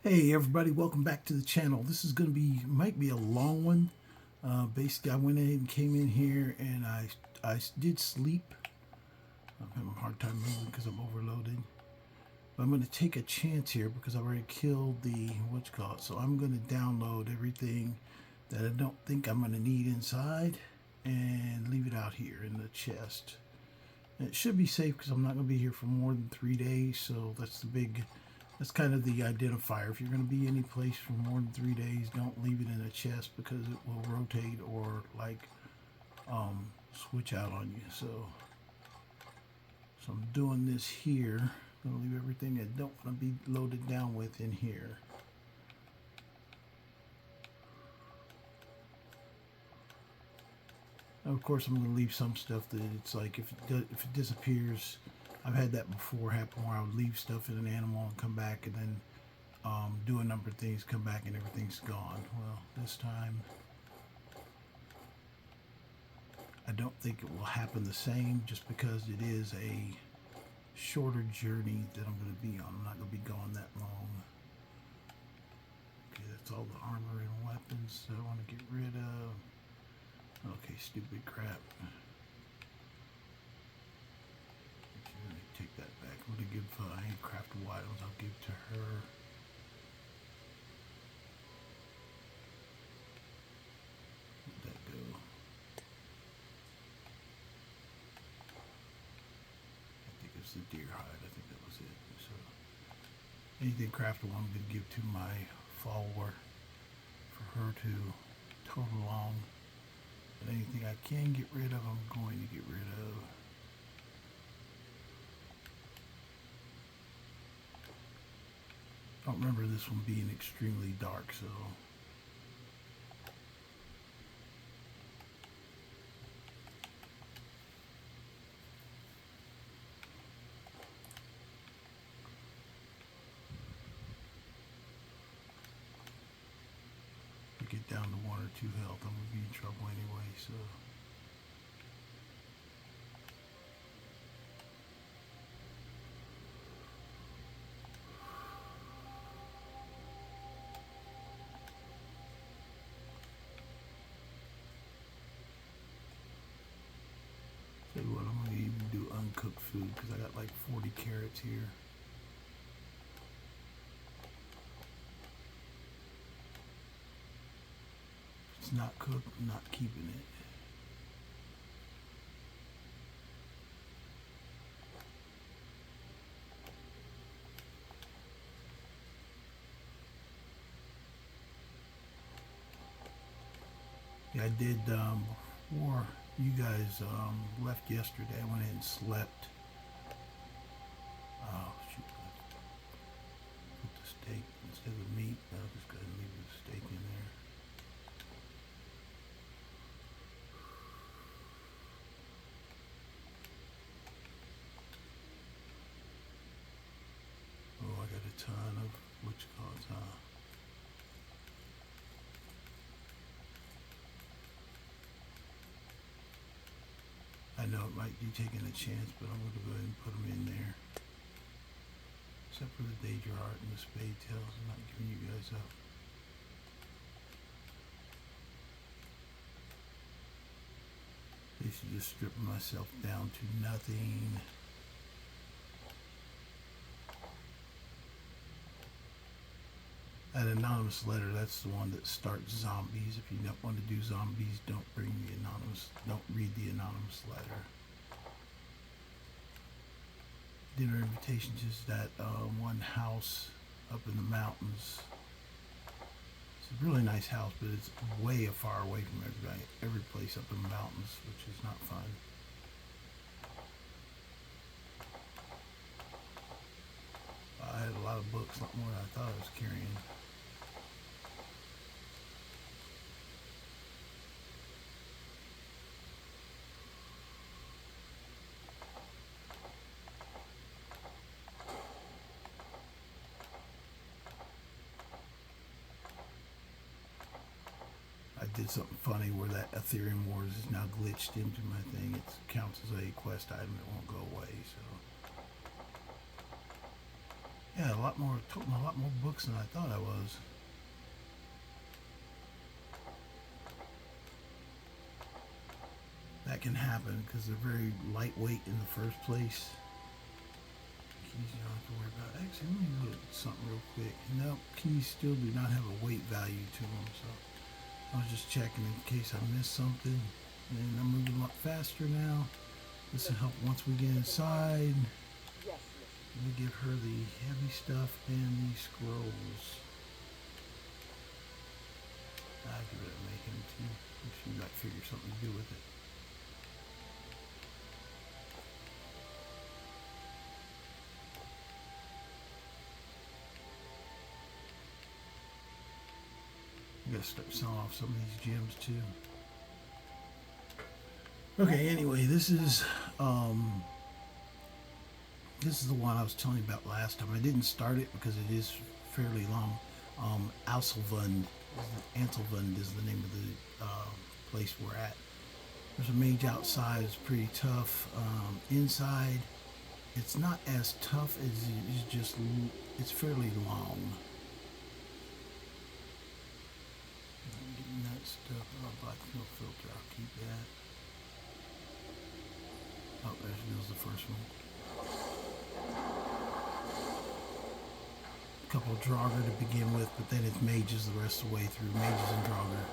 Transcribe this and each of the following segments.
Hey everybody, welcome back to the channel. This is going to be, might be a long one. Basically I went ahead and came in here and I did sleep. I'm having a hard time moving because I'm overloaded. But I'm going to take a chance here because I already killed the, so I'm going to download everything that I don't think I'm going to need inside and leave it out here in the chest. And it should be safe because I'm not going to be here for more than 3 days, so that's kind of the identifier. If you're going to be any place for more than 3 days, don't leave it in a chest because it will rotate or switch out on you. So I'm doing this here. I'm going to leave everything I don't want to be loaded down with in here. Now, of course, I'm going to leave some stuff that it's like if it disappears. I've had that before happen where I would leave stuff in an animal and come back and then do a number of things, come back and everything's gone. Well, this time I don't think it will happen the same just because it is a shorter journey that I'm going to be on. I'm not going to be gone that long. Okay, that's all the armor and weapons that I want to get rid of. Okay, stupid crap. Take that back. I'm going to give handcraftable items. I'll give to her. Let that go. I think it's the deer hide. I think that was it. So anything craftable, I'm going to give to my follower for her to total along. But anything I can get rid of, I'm going to get rid of. I don't remember this one being extremely dark, so if I get down to 1 or 2 health, I'm going to be in trouble anyway, so. Tell you what, I'm going to even do uncooked food because I got like 40 carrots here. If it's not cooked, I'm not keeping it. Yeah, I did, before you guys left yesterday, I went in and slept. Oh, shoot. Put the steak instead of meat. I'll just go ahead and leave the steak in there. Oh, I got a ton of huh? I know it might be taking a chance, but I'm going to go ahead and put them in there. Except for the Danger Heart and the Spade Tails. I'm not giving you guys up. Basically just stripping myself down to nothing. An anonymous letter, that's the one that starts zombies. If you don't want to do zombies, don't read the anonymous letter. Dinner invitations is that one house up in the mountains. It's a really nice house, but it's way far away from every place up in the mountains, which is not fun. I had a lot of books, a lot more than I thought I was carrying. I did something funny where that Ethereum Wars is now glitched into my thing. It counts as a quest item that won't go away, so. Yeah, toting a lot more books than I thought I was. That can happen because they're very lightweight in the first place. Keys you don't have to worry about. Actually, let me look at something real quick. Nope, keys still do not have a weight value to them, so I was just checking in case I missed something. And I'm moving a lot faster now. This will help once we get inside. Let me give her the heavy stuff and the scrolls. I give it a make him too. She might figure something to do with it. I gotta start selling off some of these gems too. Okay, anyway, this is the one I was telling you about last time. I didn't start it because it is fairly long. Ansilvund is the name of the place we're at. There's a mage outside. It's pretty tough. Inside, it's not as tough as it's fairly long. I'm getting that stuff. Oh, black fuel filter. I'll keep that. Oh, there's the first one. A couple of Draugr to begin with, but then it's mages the rest of the way through. Mages and Draugr.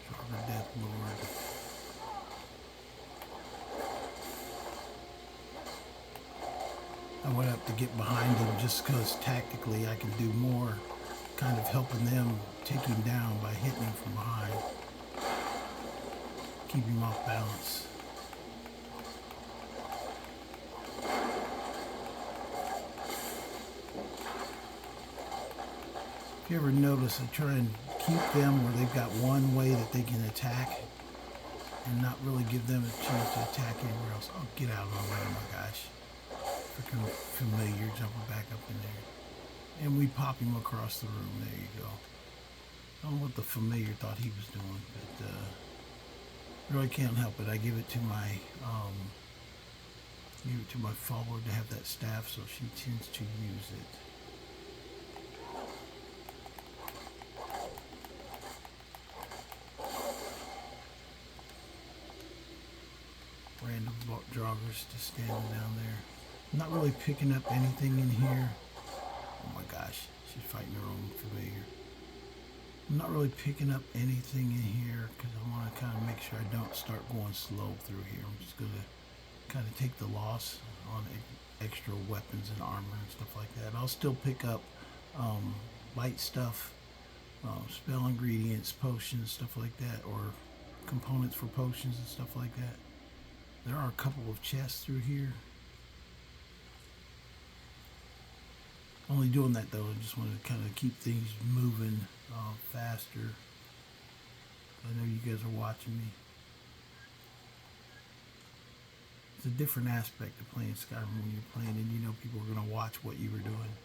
Draugr Death Lord. I went up to get behind him just because tactically I can do more, kind of helping them take him down by hitting him from behind. Keep him off balance. If you ever notice, I try and keep them where they've got one way that they can attack and not really give them a chance to attack anywhere else. Oh, get out of my way, oh my gosh. Freaking familiar jumping back up in there. And we pop him across the room. There you go. I don't know what the familiar thought he was doing, but really can't help it. I give it to my follower to have that staff, so she tends to use it. Random Draugrs just standing down there. I'm not really picking up anything in here. Oh my gosh, she's fighting her own familiar. I'm not really picking up anything in here because I want to kind of make sure I don't start going slow through here. I'm just going to kind of take the loss on extra weapons and armor and stuff like that. I'll still pick up light stuff, spell ingredients, potions, stuff like that, or components for potions and stuff like that. There are a couple of chests through here. Only doing that though, I just want to kind of keep things moving faster. I know you guys are watching me. It's a different aspect of playing Skyrim when you're playing and you know people are going to watch what you were doing.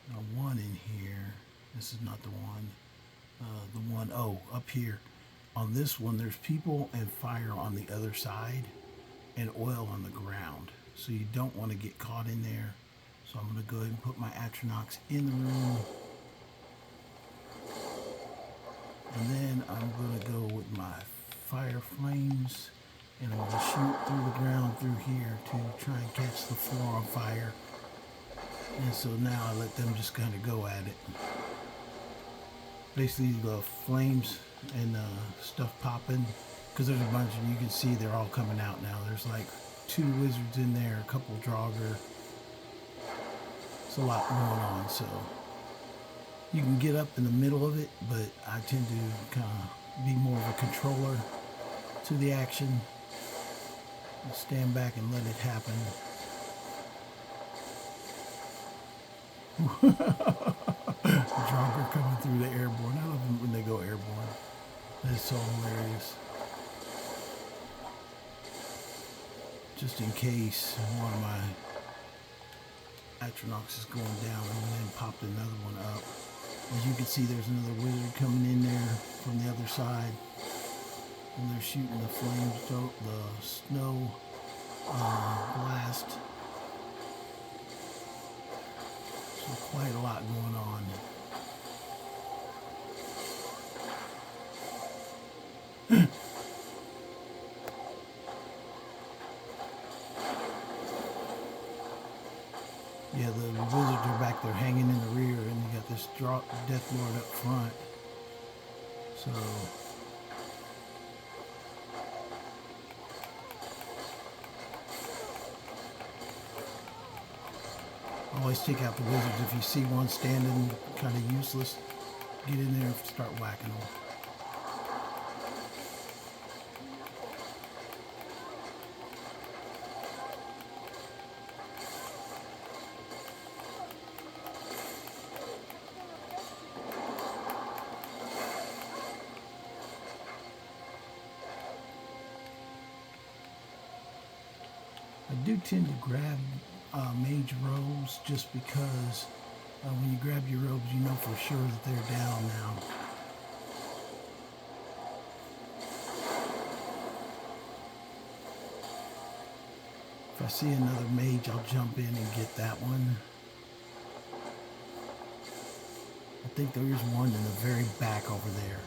Now one in here. This is not the one. Up here on this one there's people and fire on the other side and oil on the ground, so you don't want to get caught in there. So I'm going to go ahead and put my Atronox in the room, and then I'm going to go with my fire flames and I'm going to shoot through the ground through here to try and catch the floor on fire. And so now I let them just kind of go at it. Basically the flames and stuff popping, because there's a bunch of, you can see they're all coming out now. There's like 2 wizards in there, a couple Draugr. It's a lot going on, so you can get up in the middle of it, but I tend to kind of be more of a controller to the action. I'll stand back and let it happen. Draugr coming through the airborne. I love them when they go airborne. That's so hilarious. Just in case one of my Atronachs is going down, and then popped another one up. As you can see, there's another wizard coming in there from the other side, and they're shooting the flames, the snow blast. So quite a lot going on. Yeah, the wizards are back there hanging in the rear, and you got this Death Lord up front. So always take out the wizards. If you see one standing kind of useless, get in there and start whacking them. I do tend to grab mage robes just because when you grab your robes, you know for sure that they're down now. If I see another mage, I'll jump in and get that one. I think there is one in the very back over there.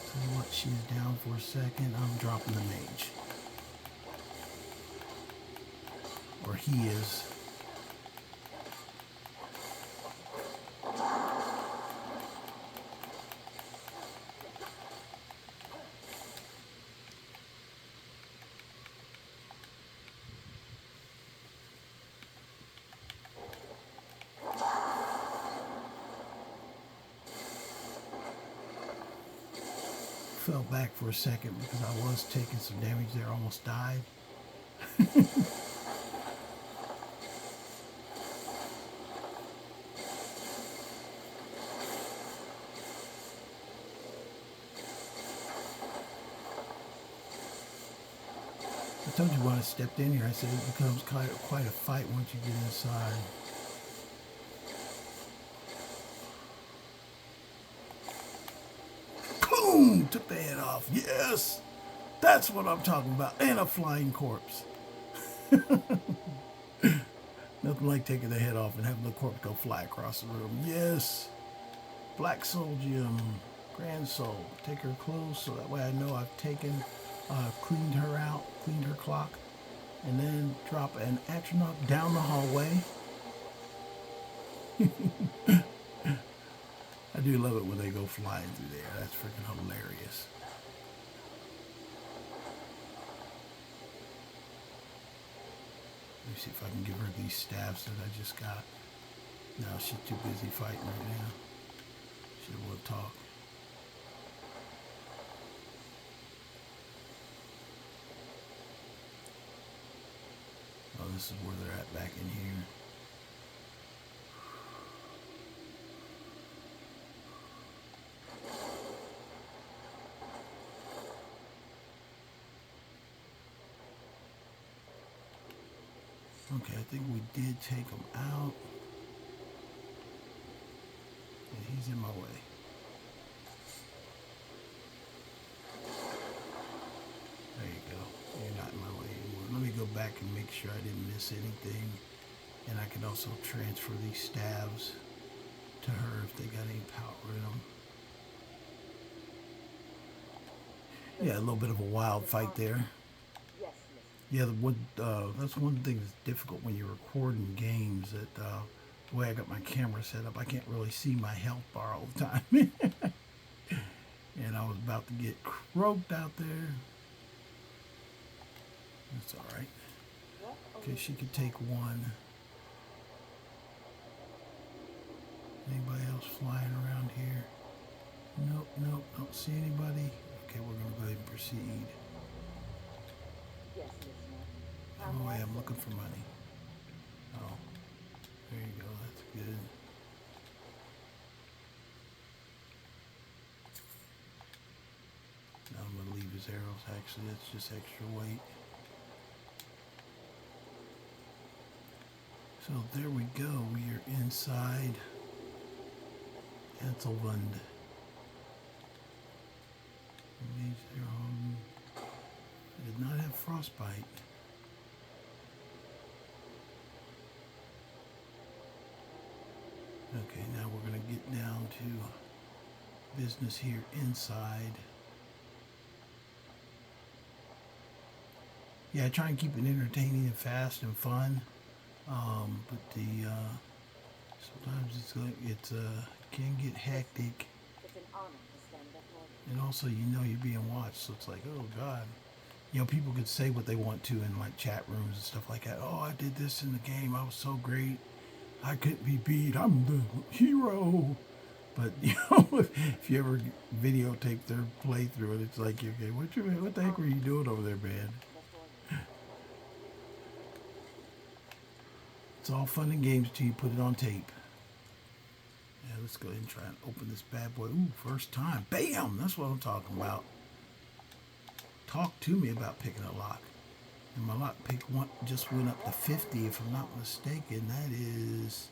So what, she's down for a second. I'm dropping the mage. Or he is. Fell back for a second because I was taking some damage there, almost died. I told you when I stepped in here, I said it becomes quite a fight once you get inside. Boom! Took the head off. Yes! That's what I'm talking about. And a flying corpse. Nothing like taking the head off and having the corpse go fly across the room. Yes! Black Soul Gem. Grand Soul. Take her clothes so that way I know I've cleaned her out, cleaned her clock, and then drop an Atronach down the hallway. I do love it when they go flying through there. That's freaking hilarious. Let me see if I can give her these staffs that I just got. No, she's too busy fighting right now. She won't talk. Oh, this is where they're at back in here. Okay, I think we did take him out. And he's in my way. There you go. You're not in my way anymore. Let me go back and make sure I didn't miss anything. And I can also transfer these staves to her if they got any power in them. Yeah, a little bit of a wild fight there. Yeah, that's one thing that's difficult when you're recording games, that the way I got my camera set up, I can't really see my health bar all the time. And I was about to get croaked out there. That's all right. Okay, she could take one. Anybody else flying around here? Nope, nope, don't see anybody. Okay, we're going to go ahead and proceed. Oh, wait, I'm looking for money. Oh, there you go, that's good. Actually, that's just extra weight. So there we go. We are inside Ansilvund. I did not have frostbite. Okay, now we're going to get down to business here inside. Yeah, I try and keep it entertaining and fast and fun. But sometimes it's can get hectic. And also, you're being watched, so it's like, oh God. People could say what they want to in like chat rooms and stuff like that. Oh, I did this in the game. I was so great. I couldn't be beat. I'm the hero. But if you ever videotape their playthrough, it's like, okay, what the heck were you doing over there, man? It's all fun and games till you put it on tape. Yeah, let's go ahead and try and open this bad boy. Ooh, first time. Bam! That's what I'm talking about. Talk to me about picking a lock. And my lock pick just went up to 50, if I'm not mistaken. That is...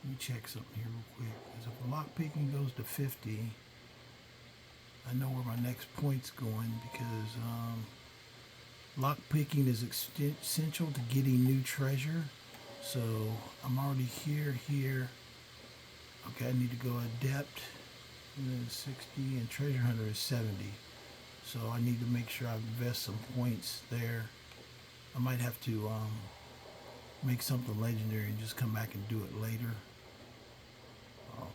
Let me check something here real quick. Because if lock picking goes to 50, I know where my next point's going, because lock picking is essential to getting new treasure. So I'm already here. Okay, I need to go adept, and then 60, and treasure hunter is 70. So I need to make sure I invest some points there. I might have to make something legendary and just come back and do it later.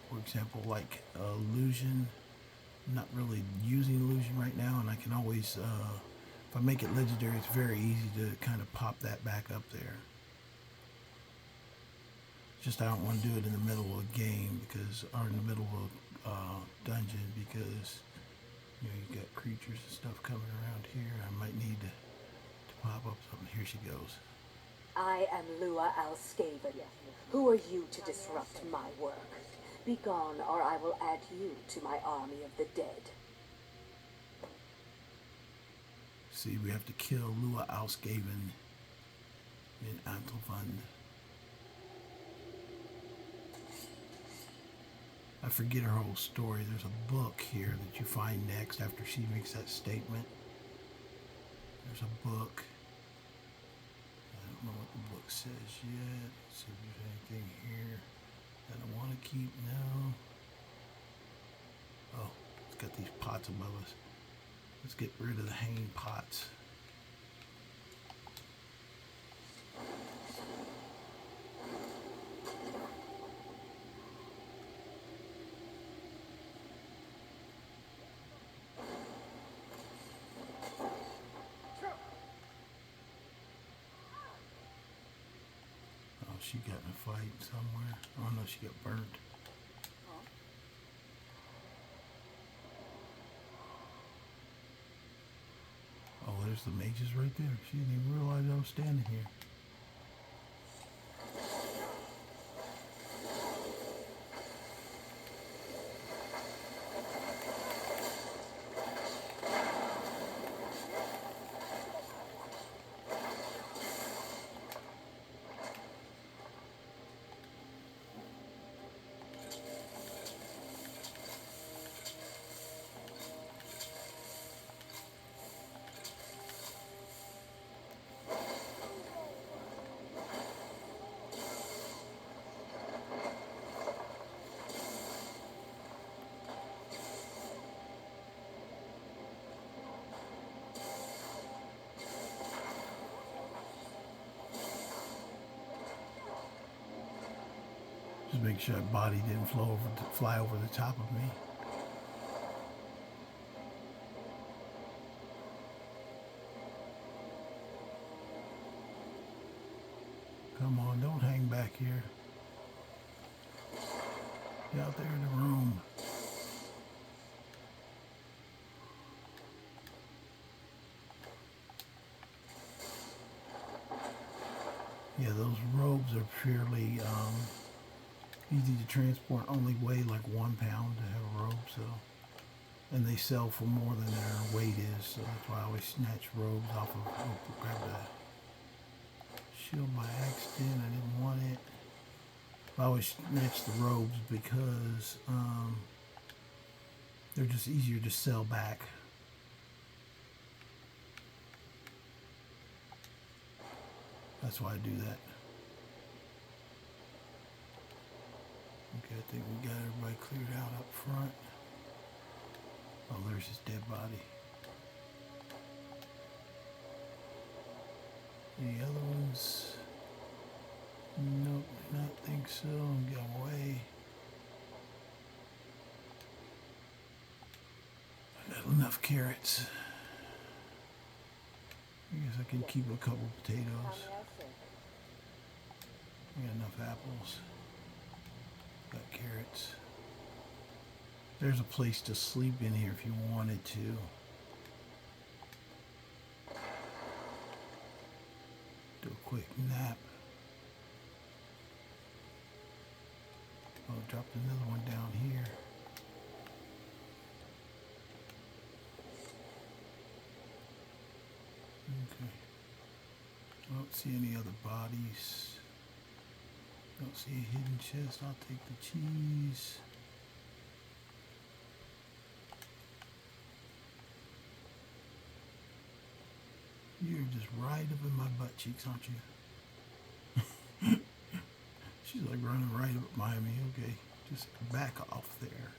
For example, like illusion. I'm not really using illusion right now, and I can always, if I make it legendary, it's very easy to kind of pop that back up there. Just I don't want to do it in the middle of a game, or in the middle of a dungeon, because you've got creatures and stuff coming around here. I might need to pop up something. Here she goes. I am Lua Alskaven. Who are you to disrupt my work? Be gone, or I will add you to my army of the dead. See, we have to kill Lua Alskaven in Ansilvund. I forget her whole story. There's a book here that you find next after she makes that statement. There's a book. I don't know what the book says yet. Let's see if there's anything here that I want to keep now. Oh, it's got these pots above us. Let's get rid of the hanging pots. She got in a fight somewhere. Oh no, she got burnt. Oh, there's the mages right there. She didn't even realize I was standing here. Just make sure that body didn't fly over the top of me. Come on, don't hang back here. Get out there in the room. Yeah, those robes are purely easy to transport. Only weigh like 1 pound to have a robe, so and they sell for more than their weight is, so that's why I always snatch robes off of. Oh, grab the shield by accident. I didn't want it. I always snatch the robes because they're just easier to sell back. That's why I do that. Okay, I think we got everybody cleared out up front. Oh, there's his dead body. Any other ones? Nope, not think so. Get away. I got enough carrots. I guess I can keep a couple potatoes. I got enough apples. Got carrots. There's a place to sleep in here if you wanted to. Do a quick nap. Oh, dropped another one down here. Okay. I don't see any other bodies. Don't see a hidden chest. I'll take the cheese. You're just right up in my butt cheeks, aren't you? She's like running right up behind me. Okay, just back off there.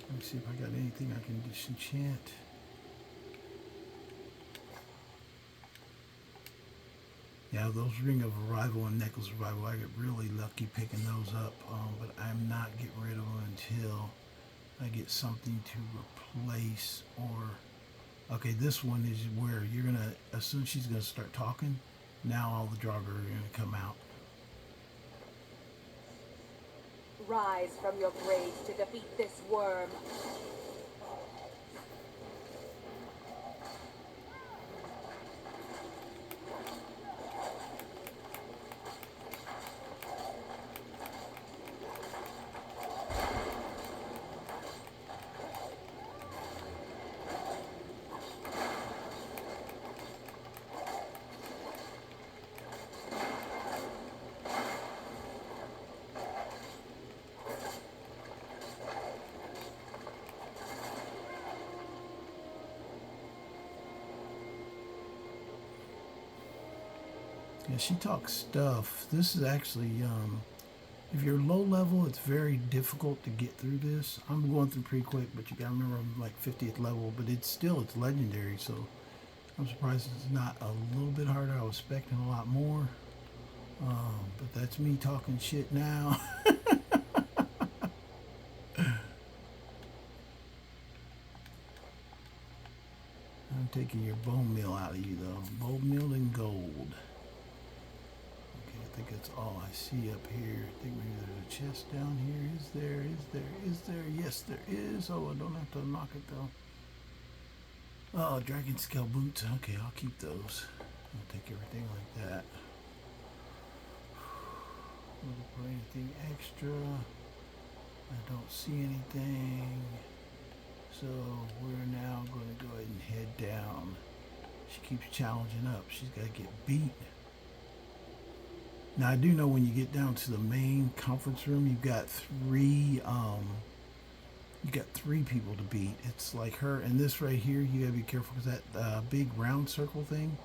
Let me see if I got anything I can disenchant. Yeah, those Ring of Arrival and Necklace of Arrival, I get really lucky picking those up, but I'm not getting rid of them until I get something to replace or... Okay, this one is where you're going to, as soon as she's going to start talking, now all the Draugr are going to come out. Rise from your graves to defeat this worm. Yeah, she talks stuff. This is actually, if you're low level, it's very difficult to get through this. I'm going through pretty quick, but you gotta remember I'm like 50th level, but it's legendary, so I'm surprised it's not a little bit harder. I was expecting a lot more, but that's me talking shit now. I'm taking your bone meal out of you, though. Bone meal and gold. I think that's all I see up here. I think maybe there's a chest down here. Is there? Yes, there is. Oh, I don't have to unlock it though. Oh, dragon scale boots. Okay, I'll keep those. I'll take everything like that. Looking for anything extra. I don't see anything. So we're now going to go ahead and head down. She keeps challenging up. She's got to get beat. Now I do know when you get down to the main conference room, you've got three people to beat. It's like her and this right here. You gotta be careful because that big round circle thing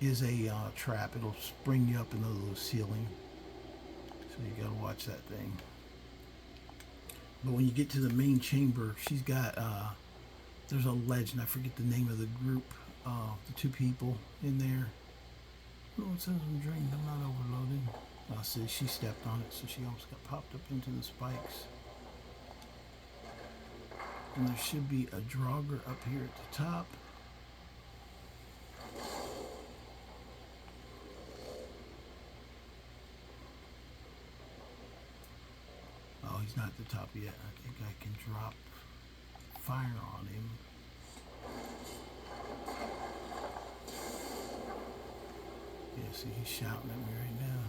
is a trap. It'll spring you up into the ceiling, so you gotta watch that thing. But when you get to the main chamber, she's got there's a legend. I forget the name of the group. The two people in there. Oh, it says I'm drained. I'm not overloading. I see she stepped on it, so she almost got popped up into the spikes. And there should be a Draugr up here at the top. Oh, he's not at the top yet. I think I can drop fire on him. Yeah, see, he's shouting at me right now.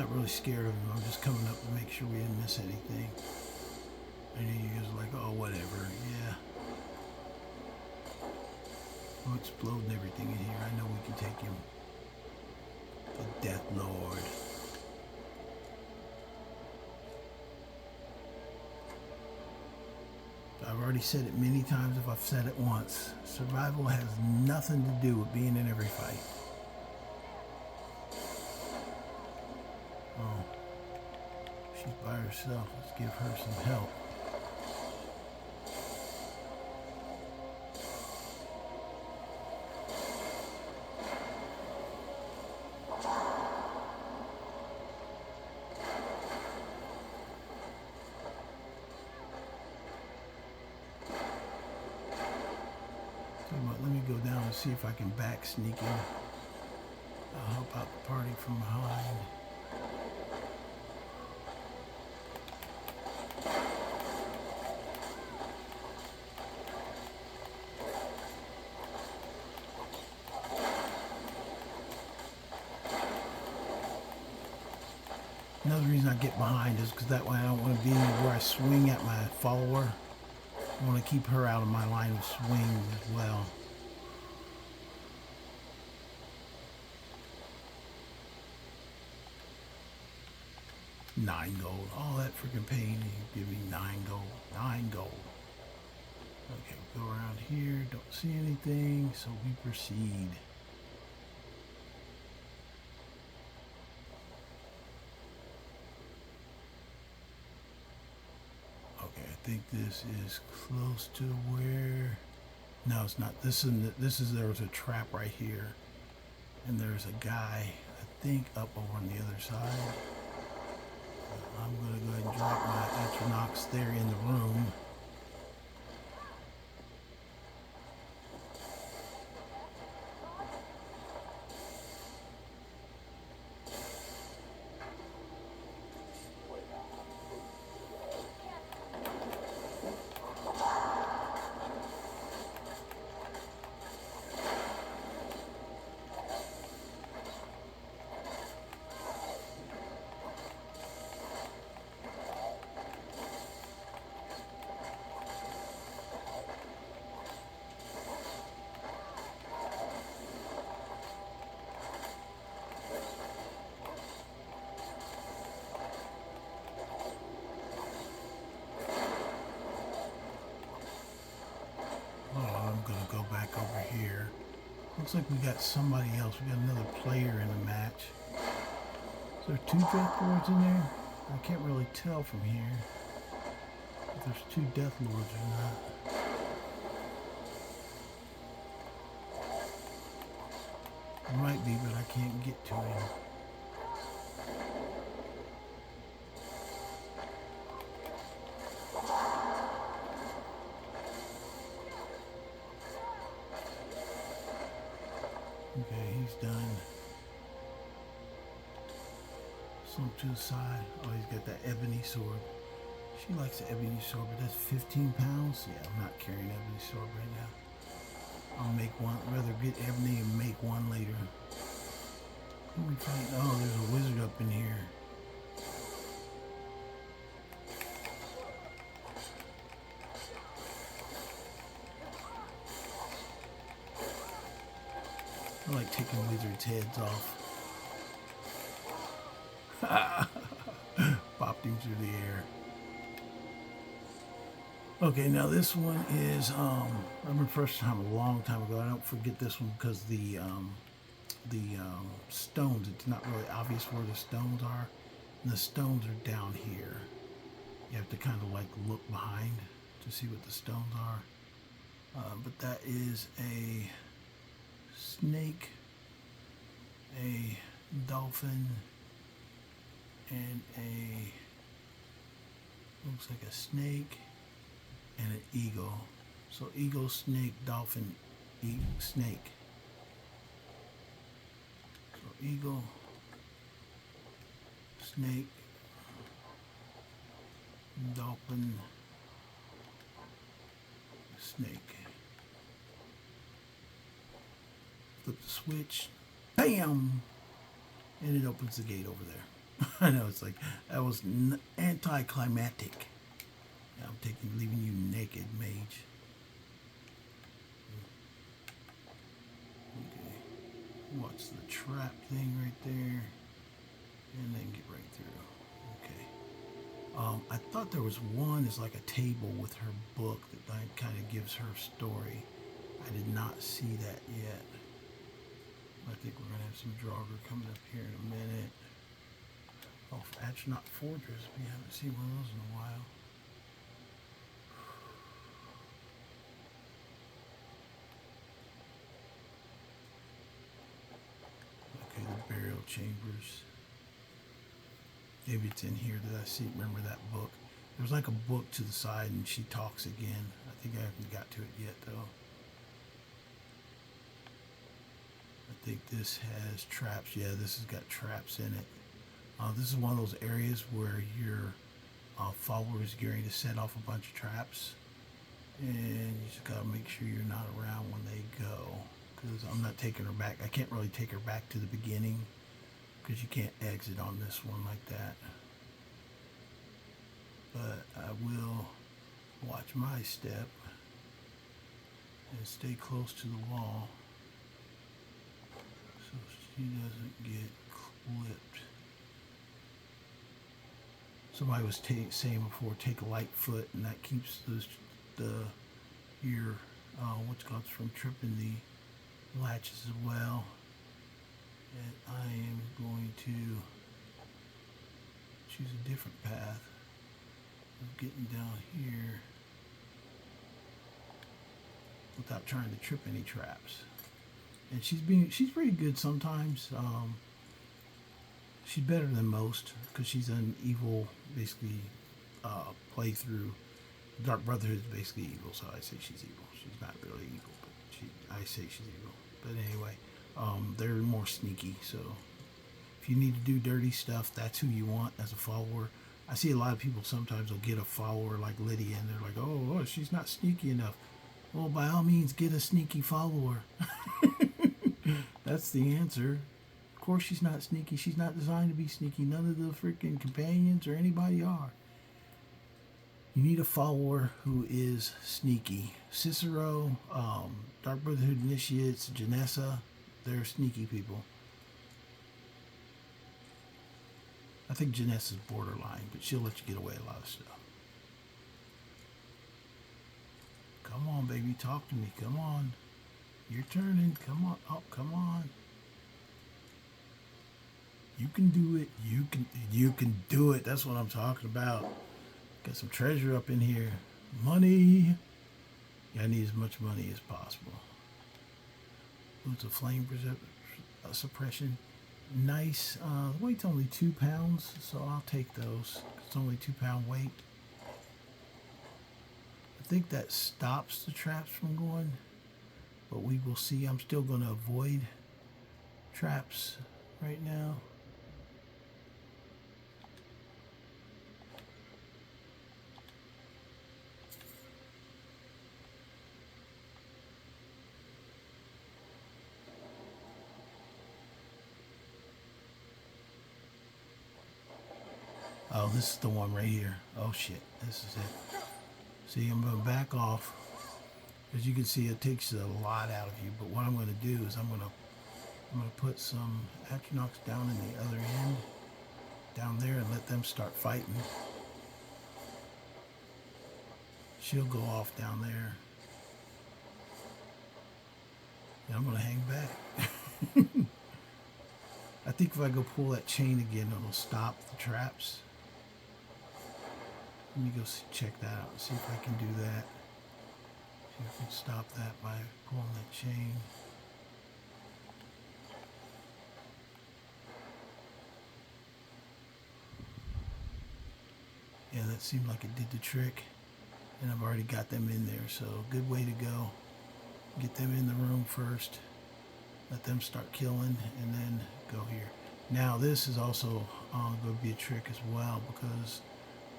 not really scared of him. I'm just coming up to make sure we didn't miss anything. And then you guys are like, oh, whatever. Yeah. Oh, exploding everything in here. I know we can take him. The Death Lord. I've already said it many times if I've said it once. Survival has nothing to do with being in every fight. Oh. She's by herself. Let's give her some help. Let me go down and see if I can back sneak in. I'll help out the party from behind. Another reason I get behind is because that way I don't want to be where I swing at my follower. I want to keep her out of my line of swing as well. $9 gold. All that freaking pain. You give me $9 gold. $9 gold. Okay, we go around here. Don't see anything, so we proceed. Okay, I think this is close to where. No, it's not. This is there was a trap right here, and there's a guy. I think up over on the other side. I'm going to go ahead and drop my Etronox there in the room. Go back over here. Looks like we got somebody else. We got another player in the match. Is there 2 Death Lords in there? I can't really tell from here if there's 2 Death Lords or not. There might be, but I can't get to him. Okay, he's done. Slump to the side. Oh, he's got that ebony sword. She likes the ebony sword, but that's 15 pounds. Yeah, I'm not carrying ebony sword right now. I'll make one. I'd rather get ebony and make one later. Who we fight? Oh, there's a wizard up in here. I like taking wizards' heads off. Popped him through the air. Okay, now this one is, I remember first time a long time ago. I don't forget this one because the stones, it's not really obvious where the stones are. And the stones are down here. You have to kind of like look behind to see what the stones are. But that is a snake, a dolphin, and looks like a snake and an eagle. So eagle, snake, dolphin, snake. So eagle, snake, dolphin, snake. Flip the switch, bam, and it opens the gate over there. I know, it's like, that was anticlimactic. I'm leaving you naked, mage. Okay. Watch the trap thing right there. And then get right through. Okay. I thought there was one is like a table with her book that kind of gives her story. I did not see that yet. I think we're going to have some Draugr coming up here in a minute. Oh, Astronaut Fortress. We haven't seen one of those in a while. Okay, the burial chambers. Maybe it's in here that I see. Remember that book? There's like a book to the side and she talks again. I think I haven't got to it yet though. I think this has traps. Yeah, this has got traps in it. This is one of those areas where your follower is gearing to set off a bunch of traps. And you just gotta make sure you're not around when they go. Because I'm not taking her back. I can't really take her back to the beginning. Because you can't exit on this one like that. But I will watch my step and stay close to the wall so she doesn't get clipped. Somebody was saying before, take a light foot, and that keeps your what's called from tripping the latches as well. And I am going to choose a different path of getting down here without trying to trip any traps. And she's pretty good sometimes. She's better than most because she's an evil, basically, playthrough. Dark Brotherhood is basically evil, so I say she's evil. She's not really evil, but I say she's evil. But anyway, they're more sneaky, so if you need to do dirty stuff, that's who you want as a follower. I see a lot of people sometimes will get a follower like Lydia, and they're like, oh, she's not sneaky enough. Well, by all means, get a sneaky follower. That's the answer. Of course she's not sneaky. She's not designed to be sneaky. None of the freaking companions or anybody are. You need a follower who is sneaky. Cicero, Dark Brotherhood Initiates, Janessa, they're sneaky people. I think Janessa's borderline, but she'll let you get away a lot of stuff. Come on, baby, talk to me. Come on. You're turning. Come on. Oh, come on. You can do it. You can do it. That's what I'm talking about. Got some treasure up in here. Money. Yeah, I need as much money as possible. Boots of flame suppression. Nice. The weight's only 2 pounds, so I'll take those. It's only 2 pound weight. I think that stops the traps from going, but we will see. I'm still going to avoid traps right now. Oh, this is the one right here. Oh shit, this is it. See, I'm going to back off. As you can see, it takes a lot out of you. But what I'm going to do is I'm going to put some Atronachs down in the other end, down there, and let them start fighting. She'll go off down there. And I'm going to hang back. I think if I go pull that chain again, it'll stop the traps. Let me go check that out and see if I can do that. See if I can stop that by pulling that chain. Yeah, that seemed like it did the trick. And I've already got them in there, so good way to go. Get them in the room first. Let them start killing, and then go here. Now this is also going to be a trick as well, because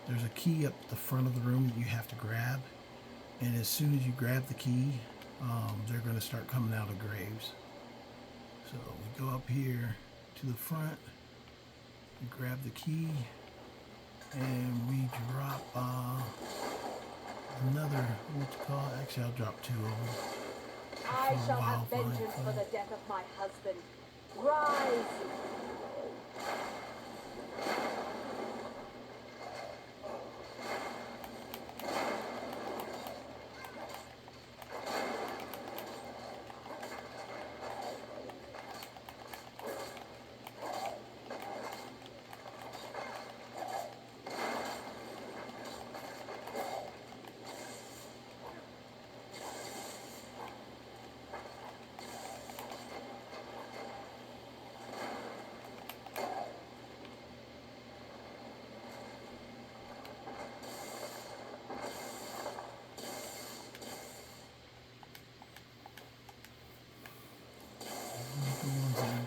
there's a key up the front of the room that you have to grab, and as soon as you grab the key, they're going to start coming out of graves. So we go up here to the front, We grab the key, and we drop another, what you call it? Actually, I'll drop two of them. I shall have vengeance for the death of my husband. Rise!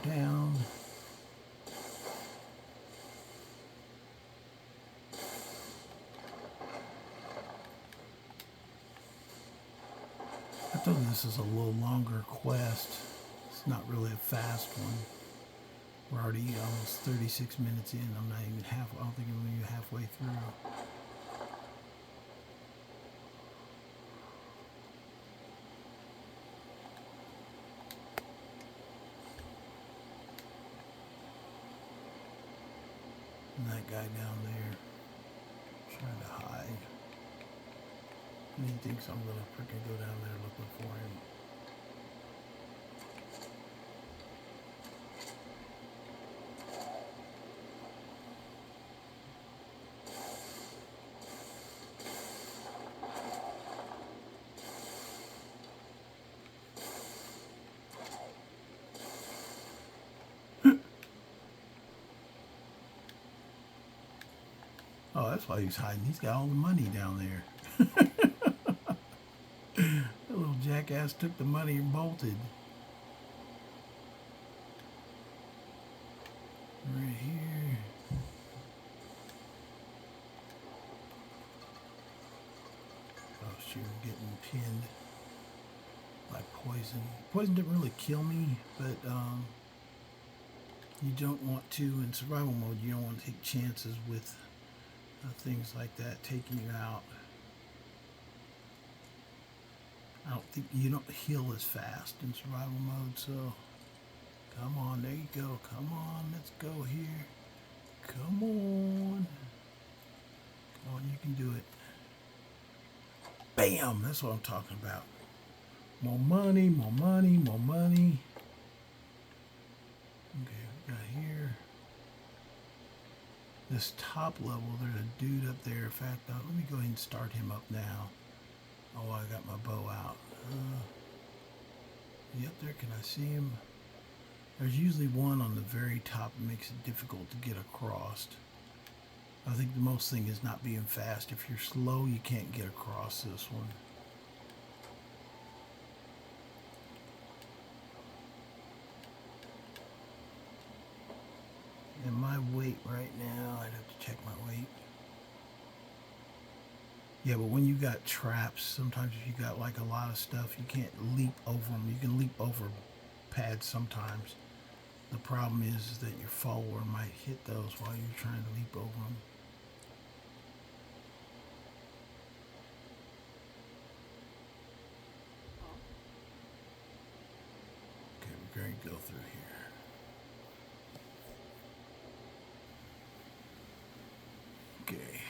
Down. I told you this is a little longer quest. It's not really a fast one. We're already almost 36 minutes in. I'm not even I don't think I'm even halfway through. And that guy down there trying to hide. And he thinks I'm gonna freaking go down there looking for him. Oh, that's why he's hiding. He's got all the money down there. That little jackass took the money and bolted. Right here. Oh shoot, I'm getting pinned by poison. Poison didn't really kill me, but you don't want to, in survival mode, you don't want to take chances with things like that taking you out. I don't think you don't heal as fast in survival mode, so come on, there you go. Come on, let's go here. Come on. Come on, you can do it. Bam! That's what I'm talking about. More money, more money, more money. Okay, we got here. This top level, there's a dude up there. In fact, let me go ahead and start him up now. Oh, I got my bow out. Is he up there? Can I see him? There's usually one on the very top that makes it difficult to get across. I think the most thing is not being fast. If you're slow, you can't get across this one. And my weight right now, I'd have to check my weight. Yeah, but when you got traps, sometimes if you got like a lot of stuff, you can't leap over them. You can leap over pads sometimes. The problem is that your follower might hit those while you're trying to leap over them. Okay, we're going to go through here. Okay.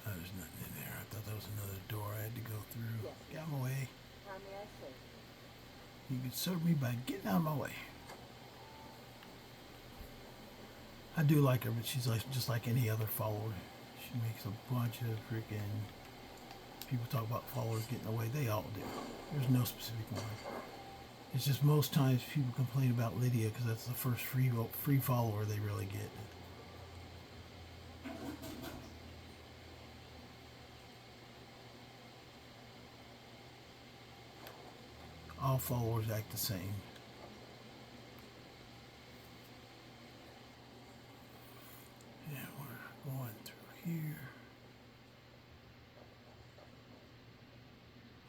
Oh, there's nothing in there. I thought that was another door I had to go through. Yes. Get out of my way. How may I serve? You can serve me by getting out of my way. I do like her, but she's like just like any other follower. She makes a bunch of freaking... People talk about followers getting away. They all do. There's no specific one. It's just most times people complain about Lydia because that's the first free follower they really get. All followers act the same. Yeah, we're going through here.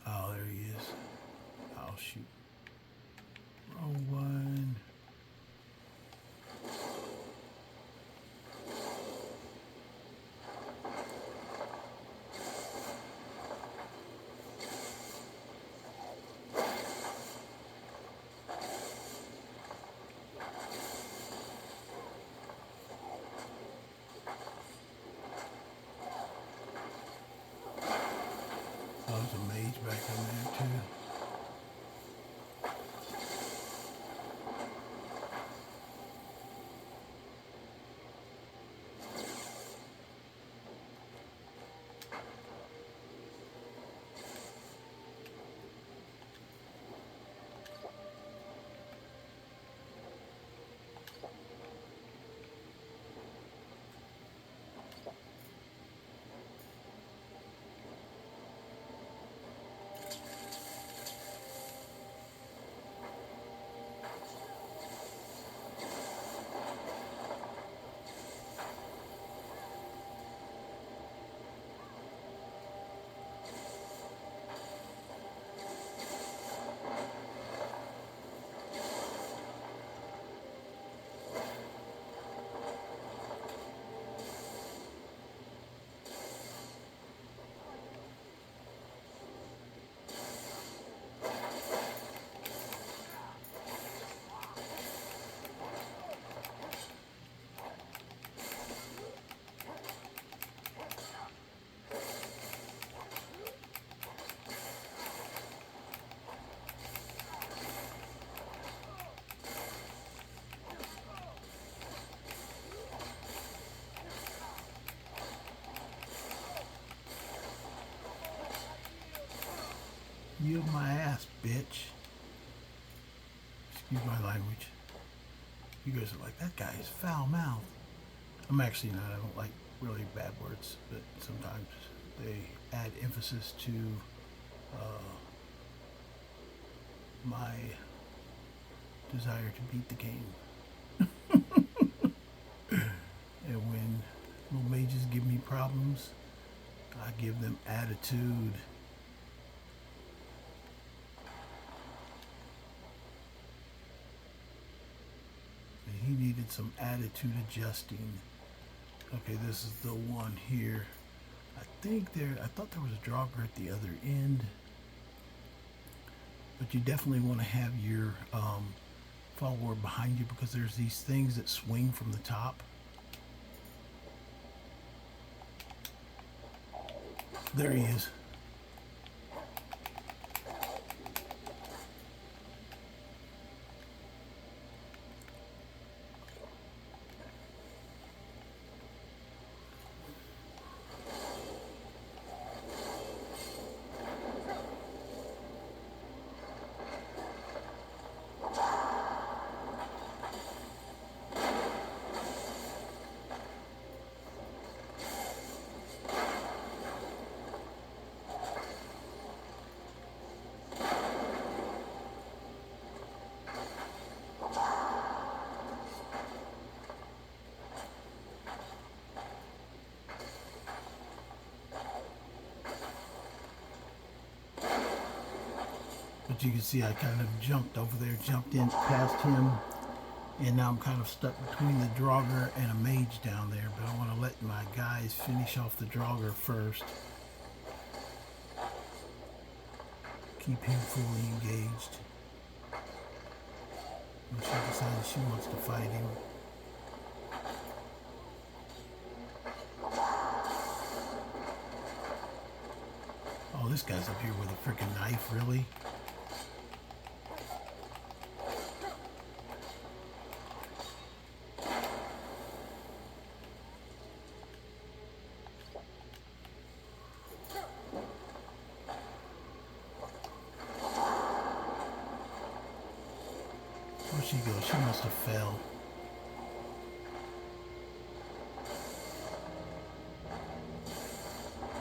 Oh, there he is. Oh, shoot. Oh, there's a mage back in there too. You my ass, bitch. Excuse my language. You guys are like, that guy is foul mouthed. I'm actually not. I don't like really bad words, but sometimes they add emphasis to my desire to beat the game. And when little mages give me problems, I give them attitude. He needed some attitude adjusting. Okay, this is the one here. I thought there was a dropper at the other end. But you definitely want to have your follower behind you because there's these things that swing from the top. There he is. But you can see I kind of jumped over there, jumped in past him, and now I'm kind of stuck between the Draugr and a mage down there, but I want to let my guys finish off the Draugr first. Keep him fully engaged. And she decides she wants to fight him. Oh, this guy's up here with a freaking knife, really? Where'd she go? She must have fell.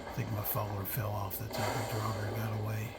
I think my follower fell off. That's how the Draugr got away.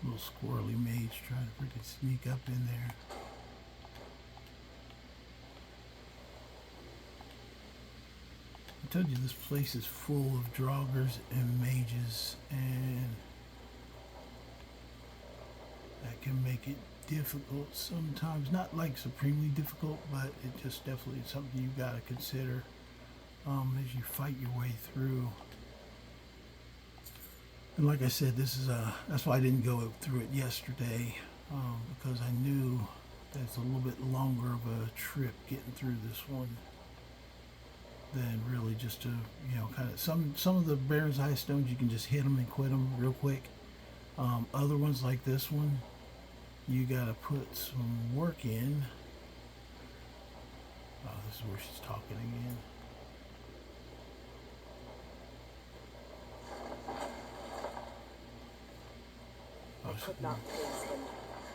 Little squirrely mage trying to freaking sneak up in there. I told you this place is full of draugrs and mages, and that can make it difficult sometimes. Not like supremely difficult, but it just definitely is something you gotta consider as you fight your way through. And like I said, this is that's why I didn't go through it yesterday, because I knew that it's a little bit longer of a trip getting through this one than really just to, you know, kind of some of the Barenziah stones you can just hit them and quit them real quick. Other ones like this one, you gotta put some work in. Oh, this is where she's talking again. I could not praise him,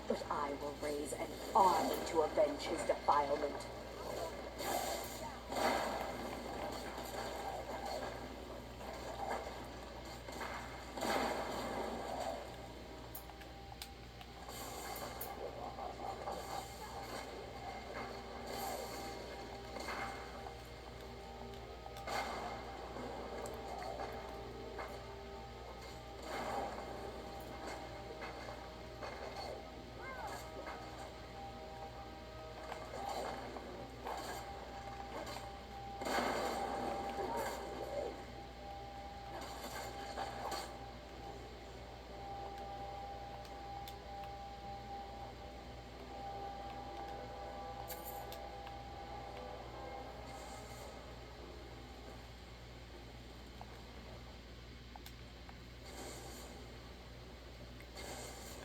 but I will raise an army to avenge his defilement.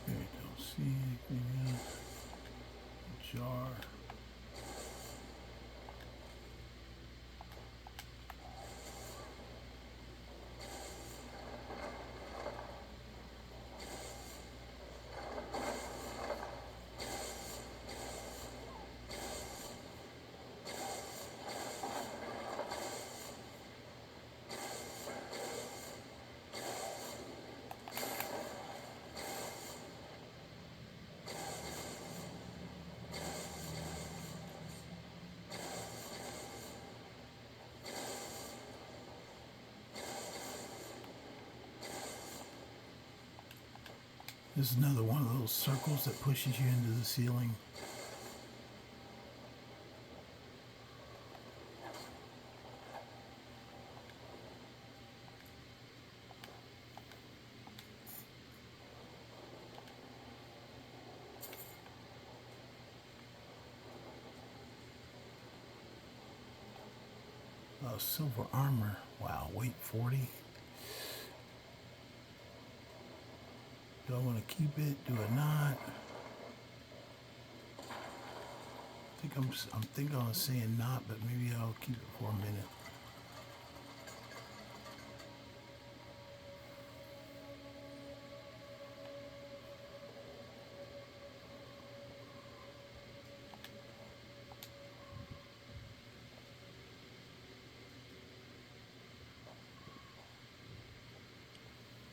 Okay, don't see anything else. Jar. This is another one of those circles that pushes you into the ceiling. Oh, silver armor. Wow, weight 40. Do I want to keep it? Do I not? I'm thinking I was saying not, but maybe I'll keep it for a minute.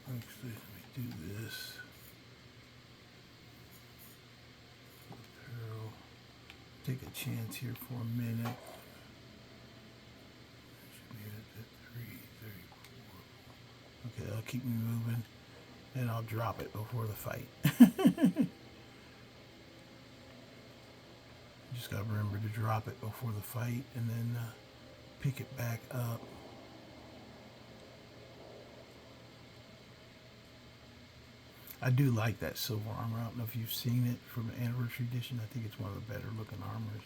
Actually, let me do this. Apparel. Take a chance here for a minute. Should be at 3:34. Okay, I'll keep me moving, and I'll drop it before the fight. Just gotta remember to drop it before the fight, and then pick it back up. I do like that silver armor. I don't know if you've seen it from the Anniversary Edition. I think it's one of the better looking armors.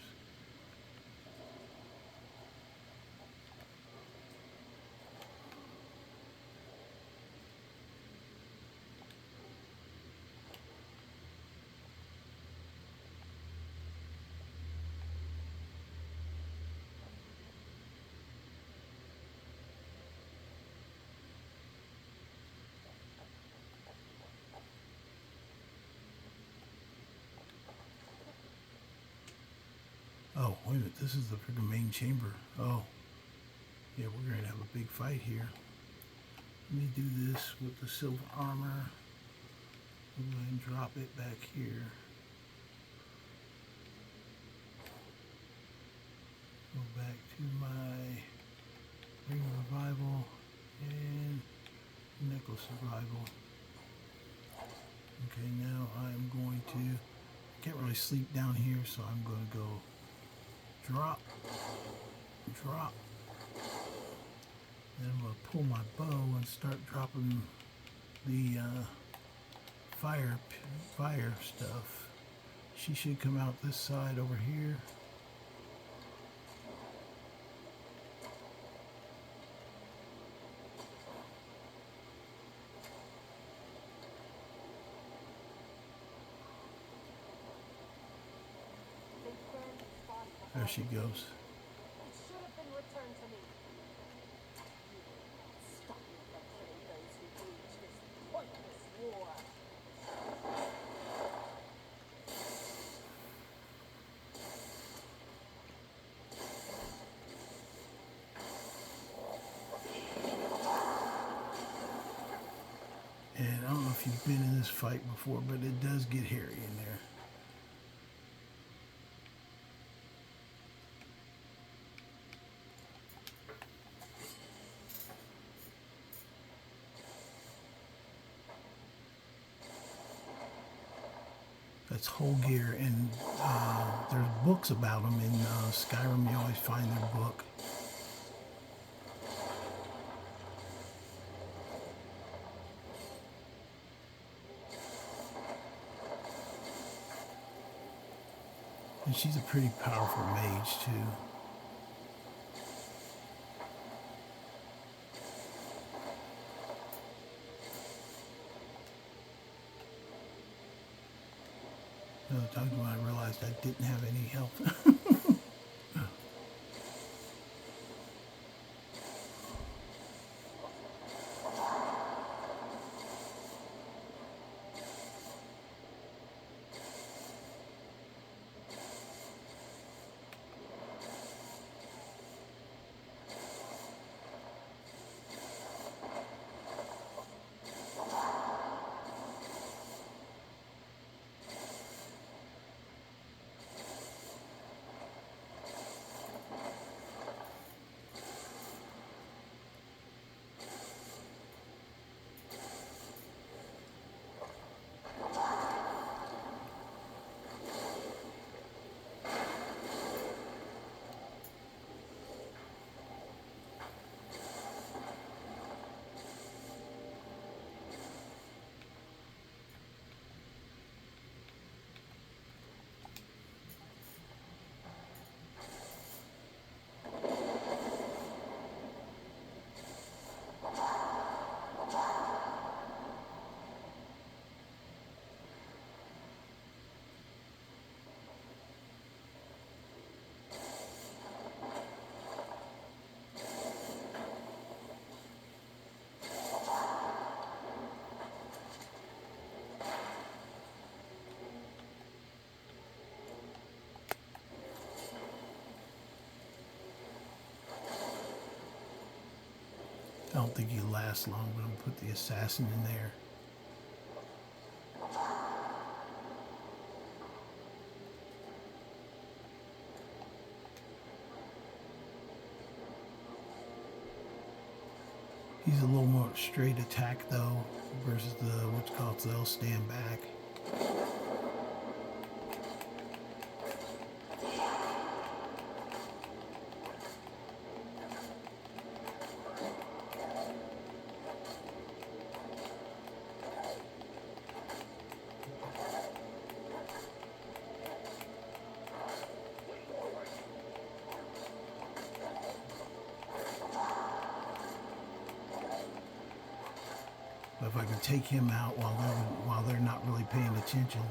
Oh, wait a minute. This is the freaking main chamber. Oh. Yeah, we're going to have a big fight here. Let me do this with the silver armor. We'll go ahead and drop it back here. Go back to my Ring of Revival and Necklace Survival. Okay, now I'm going to, I can't really sleep down here, so I'm going to go drop, drop. Then I'm going to pull my bow and start dropping the fire stuff. She should come out this side over here. There she goes. It should have been returned to me. Stop me from killing those who wage this pointless war. And I don't know if you've been in this fight before, but it does get hairy in there. That's whole gear, and there's books about them in Skyrim. You always find their book. And she's a pretty powerful mage too. Another time when I realized I didn't have any health. I don't think you last long, but I'm gonna put the assassin in there. He's a little more straight attack though, versus the what's called they'll stand back. But if I can take him out while they're not really paying attention.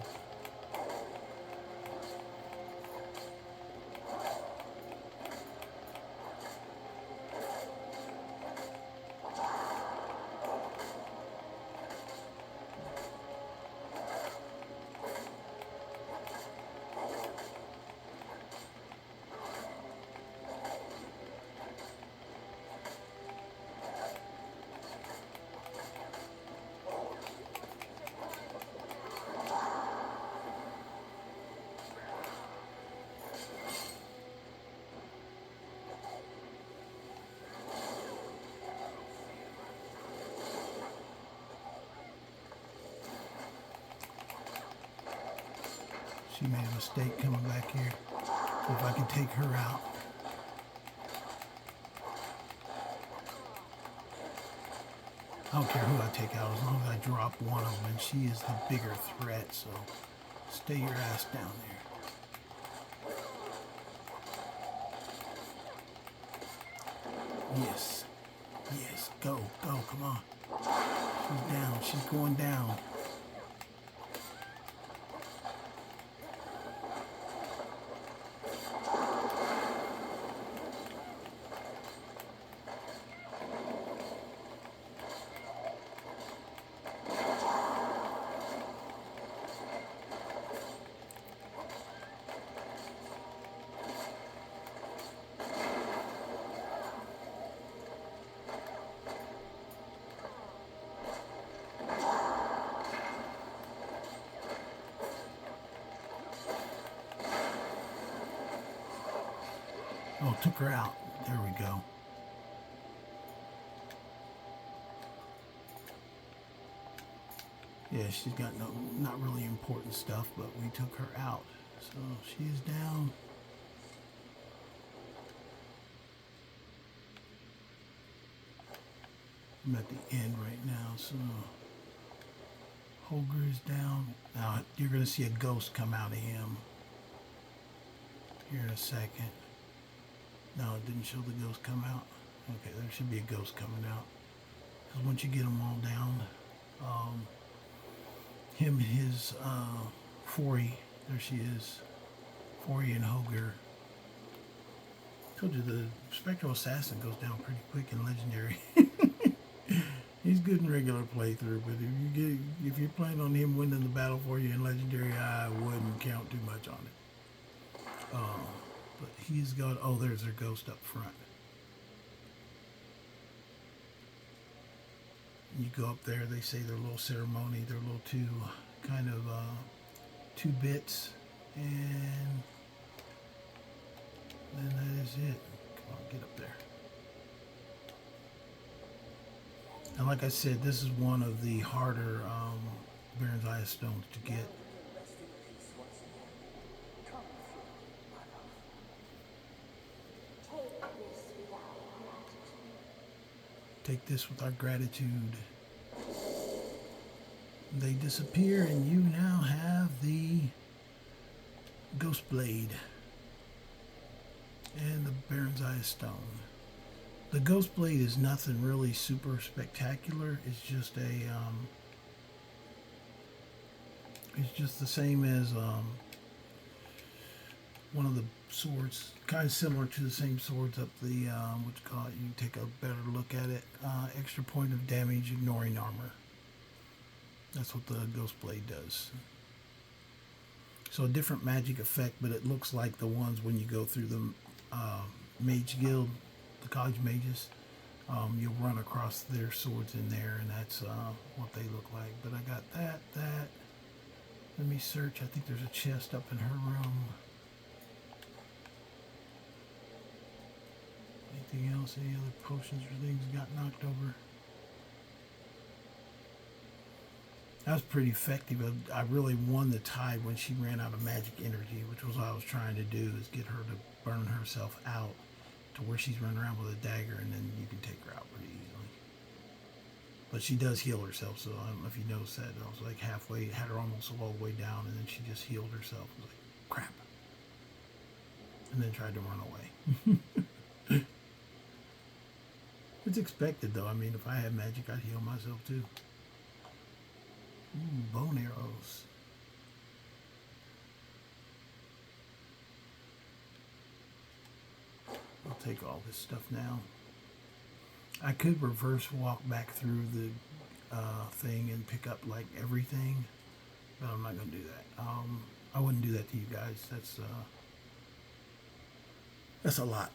She made a mistake coming back here. So if I can take her out. I don't care who I take out as long as I drop one of them, and she is the bigger threat, so stay your ass down there. Yes. Yes. Go. Go. Come on. She's down. She's going down. Oh, took her out. There we go. Yeah, she's got not really important stuff, but we took her out. So she's down. I'm at the end right now, so Holger is down. Now you're going to see a ghost come out of him here in a second. No, it didn't show the ghost come out. Okay, there should be a ghost coming out. Because once you get them all down, him and his Fori, there she is. Fori and Holger. Told you the Spectral Assassin goes down pretty quick in Legendary. He's good in regular playthrough, but if you're playing on him winning the battle for you in Legendary, I wouldn't count too much on it. But he's got, oh, there's their ghost up front. You go up there, they say their little ceremony, their little two bits, and then that is it. Come on, get up there. And like I said, this is one of the harder Barenziah stones to get. Take this with our gratitude. They disappear, and you now have the Ghostblade and the Barenziah stone. The Ghostblade is nothing really super spectacular. It's just it's just the same as one of the swords, kind of similar to the same swords up the, what you call it, you take a better look at it, extra point of damage, ignoring armor. That's what the Ghostblade does. So a different magic effect, but it looks like the ones when you go through the Mage Guild, the college mages, you'll run across their swords in there, and that's what they look like. But I got that. Let me search. I think there's a chest up in her room. Anything else? Any other potions or things got knocked over? That was pretty effective. I really won the tide when she ran out of magic energy, which was what I was trying to do, is get her to burn herself out to where she's running around with a dagger, and then you can take her out pretty easily. But she does heal herself, so I don't know if you noticed that. I was like halfway, had her almost all the way down, and then she just healed herself. I was like, crap. And then tried to run away. It's expected, though. I mean, if I had magic, I'd heal myself, too. Ooh, bone arrows. I'll take all this stuff now. I could reverse walk back through the thing and pick up like everything, but I'm not going to do that. I wouldn't do that to you guys. That's a lot.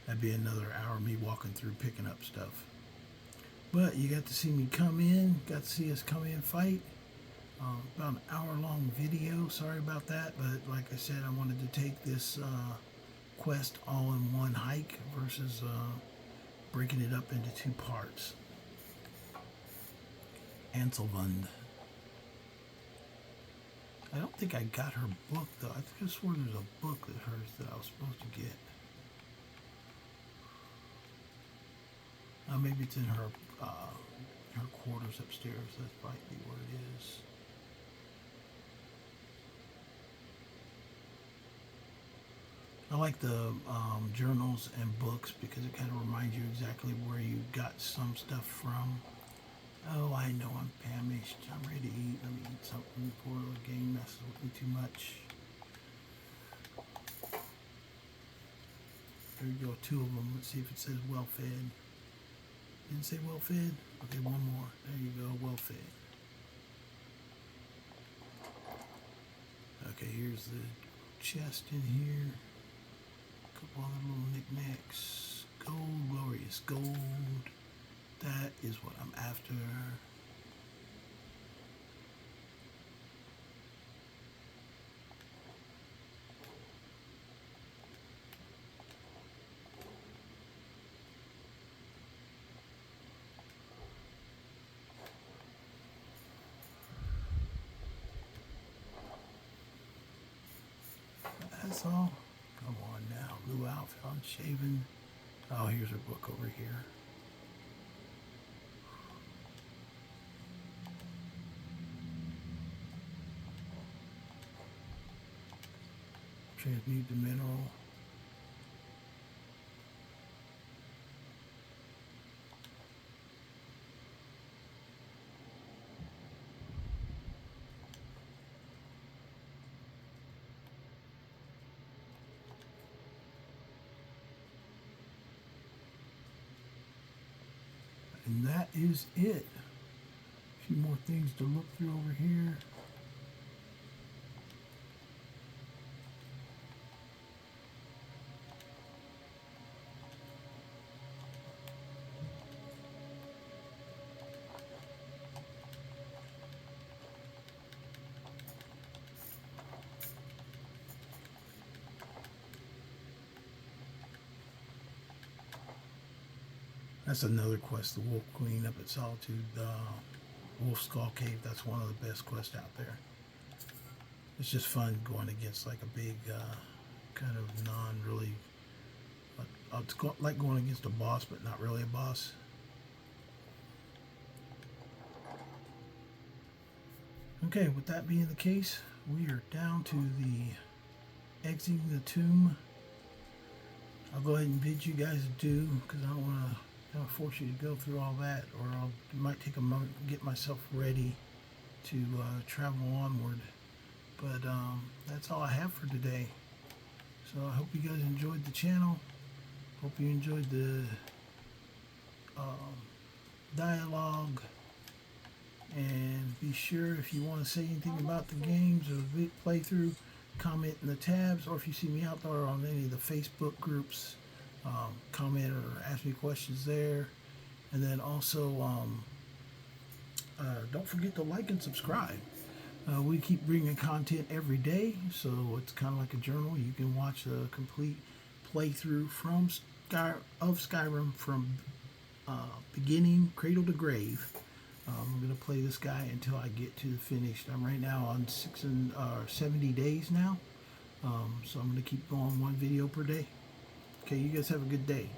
That'd be another hour of me walking through picking up stuff. But you got to see me come in, got to see us come in fight. About an hour-long video. Sorry about that, but like I said, I wanted to take this quest all in one hike versus breaking it up into two parts. Ansilvund. I don't think I got her book though. I think I swore there's a book of hers that I was supposed to get. Maybe it's in her quarters upstairs. That might be where it is. I like the journals and books because it kind of reminds you exactly where you got some stuff from. Oh, I know I'm famished. I'm ready to eat. Let me eat something before the game messes with me too much. There you go, 2 of them. Let's see if it says well fed. Didn't say well fed? Okay, 1 more. There you go, well fed. Okay, here's the chest in here. A couple other little knickknacks. Gold, glorious gold. That is what I'm after. That's all. Come on now. Blue outfit, unshaven. Oh, here's her book over here. Transmute the mineral. And that is it. A few more things to look through over here. That's another quest, the Wolf Queen up at Solitude, Wolf Skull Cave. That's one of the best quests out there. It's just fun going against like a big, kind of non-really, it's like going against a boss, but not really a boss. Okay, with that being the case, we are down to the exiting the tomb. I'll go ahead and bid you guys adieu because I don't want to force you to go through all that, or it might take a moment to get myself ready to travel onward. But that's all I have for today. So I hope you guys enjoyed the channel. Hope you enjoyed the dialogue. And be sure, if you want to say anything about the games or the playthrough, comment in the tabs, or if you see me out there on any of the Facebook groups, comment or ask me questions there. And then also don't forget to like and subscribe. We keep bringing content every day, so it's kind of like a journal. You can watch a complete playthrough from Skyrim from beginning, cradle to grave. I'm going to play this guy until I get to the finish. I'm right now on 70 days now, so I'm going to keep going 1 video per day. Okay, you guys have a good day.